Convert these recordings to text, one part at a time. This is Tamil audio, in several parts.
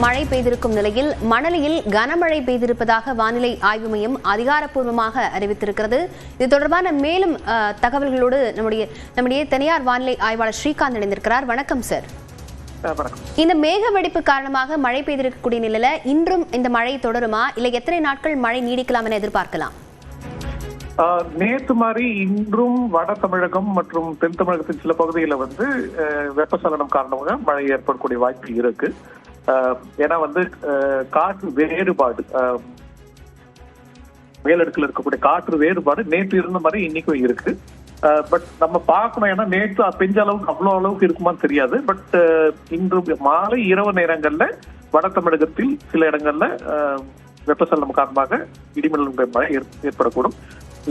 மழை பெய்திருக்கும் நிலையில் மணலியில் கனமழை பெய்திருப்பதாக வானிலை ஆய்வு மையம் அதிகாரப்பூர்வமாக அறிவித்திருக்கிறது. இது தொடர்பான மேலும் தகவல்களோடு நம்முடைய தனியார் வானிலை ஆய்வாளர் ஸ்ரீகாந்த் இணைந்திருக்கிறார். வணக்கம் சார். இந்த மேக வெடிப்பு காரணமாக மழை பெய்திருக்கக்கூடிய நிலையில இன்றும் இந்த மழை தொடருமா, இல்லை எத்தனை நாட்கள் மழை நீடிக்கலாம் என எதிர்பார்க்கலாம்? நேற்று மாதிரி இன்றும் வட தமிழகம் மற்றும் தென் தமிழகத்தின் சில பகுதிகளில் வெப்பசலனம் காரணமாக மழை ஏற்படக்கூடிய வாய்ப்பு இருக்கு. ஏன்னா காற்று வேறுபாடு, மேலடுக்கில் இருக்கக்கூடிய காற்று வேறுபாடு நேற்று இருந்த மாதிரி இன்னைக்கும் இருக்கு. பட் நம்ம பார்க்கணும், ஏன்னா நேற்று பெஞ்ச அளவுக்கு அவ்வளோ அளவுக்கு இருக்குமான்னு தெரியாது. பட் இன்று மாலை இரவு நேரங்கள்ல வட தமிழகத்தில் சில இடங்கள்ல வெப்பசலனம் காரணமாக இடிமின்னல் மழை ஏற்படக்கூடும்.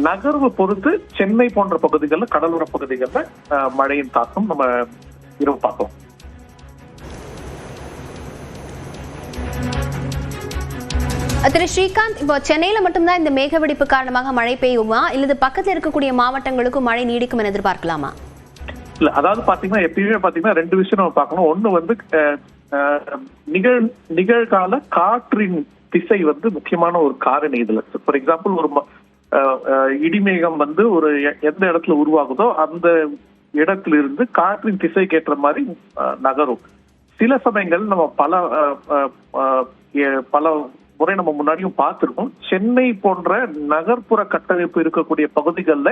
நகர்வு பொறுத்து சென்னை போன்ற பகுதிகளில், கடலோர பகுதிகளில் மழையின் தாக்கம் நம்ம இரவு பார்த்தோம். திரு ஸ்ரீகாந்த், இப்போ சென்னையில மட்டும்தான் இந்த மேக வெடிப்பு காரணமாக மழை பெய்யுமா, இல்லது பக்கத்தில் இருக்கக்கூடிய மாவட்டங்களுக்கும் மழை நீடிக்கும் என எதிர்பார்க்கலாமா? இல்ல, அதாவது பாத்தீங்கன்னா எப்பயுமே பாத்தீங்கன்னா ரெண்டு விஷயம் நம்ம பார்க்கணும். ஒண்ணு நிகழ்கால காற்றின் திசை முக்கியமான ஒரு காரணி இதுல. ஃபார் எக்ஸாம்பிள், ஒரு இடிமேகம் ஒரு எந்த இடத்துல உருவாகுதோ அந்த இடத்துல இருந்து காற்றின் திசைக்கு ஏற்ற மாதிரி நகரும். சில சமயங்கள் நம்ம பல முறை நம்ம முன்னாடியும் பார்த்திருக்கோம். சென்னை போன்ற நகர்ப்புற கட்டமைப்பு இருக்கக்கூடிய பகுதிகளில்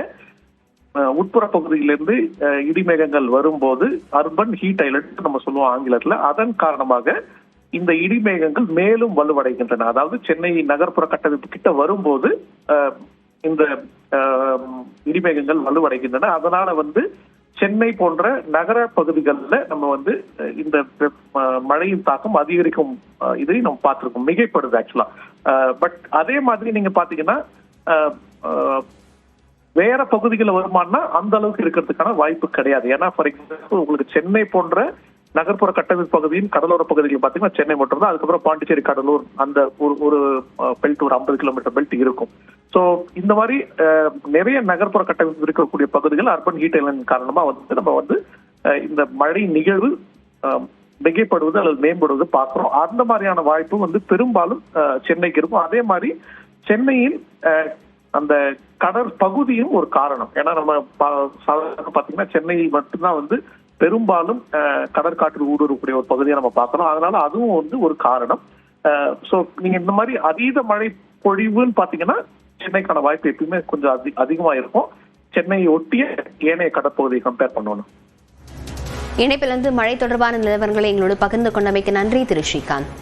உட்புற பகுதியிலிருந்து இடிமேகங்கள் வரும்போது அர்பன் ஹீட் ஐலண்ட் நம்ம சொல்லுவோம் ஆங்கிலத்துல. அதன் காரணமாக இந்த இடிமேகங்கள் மேலும் வலுவடைகின்றன. அதாவது சென்னை நகர்ப்புற கட்டமைப்பு கிட்ட வரும்போது இந்த இடிமேகங்கள் வலுவடைகின்றன. அதனால சென்னை போன்ற நகர பகுதிகளில் நம்ம இந்த மழையின் தாக்கம் அதிகரிக்கும் இதை நம்ம பார்த்திருக்கோம். மிகைப்படுது ஆக்சுவலா. பட் அதே மாதிரி நீங்க பாத்தீங்கன்னா வேற பகுதிகளில் வருமானா அந்த அளவுக்கு இருக்கிறதுக்கான வாய்ப்பு கிடையாது. ஏன்னா ஃபார் எக்ஸாம்பிள், உங்களுக்கு சென்னை போன்ற நகர்ப்புற கட்டமைப்பு பகுதியின் கடலோர பகுதிகள் பாத்தீங்கன்னா சென்னை மட்டும் தான். அதுக்கப்புறம் பாண்டிச்சேரி, கடலூர், அந்த ஒரு பெல்ட், ஒரு 50 கிலோமீட்டர் பெல்ட் இருக்கும். ஸோ இந்த மாதிரி நிறைய நகர்ப்புற கட்டமைப்பு இருக்கக்கூடிய பகுதிகள் அர்பன் ஹீட் ஐலண்ட் காரணமா நம்ம இந்த மழை நிகழ்வு மிகைப்படுவது அல்லது மேம்படுவது பார்க்கிறோம். அந்த மாதிரியான வாய்ப்பு பெரும்பாலும் சென்னைக்கு இருக்கும். அதே மாதிரி சென்னையின் அந்த கடற்பகுதியும் ஒரு காரணம். ஏன்னா நம்ம பாத்தீங்கன்னா சென்னை மட்டும்தான் பெரும்பாலும் கடற்காற்று ஊடுருவக்கூடிய ஒரு பகுதியை நம்ம பார்க்கணும். அதனால அதுவும் ஒரு காரணம். சோ நீங்க இந்த மாதிரி அதீத மழை பொழிவுன்னு பாத்தீங்கன்னா சென்னைக்கான வாய்ப்பு எப்பயுமே கொஞ்சம் அதிகமா இருக்கும். சென்னையை ஒட்டிய ஏனைய கடற்பகுதியை கம்பேர் பண்ணணும். இணைப்பிலிருந்து மழை தொடர்பான நிலவரங்களை எங்களோடு பகிர்ந்து கொண்டமைக்கு நன்றி திரு ஸ்ரீகாந்த்.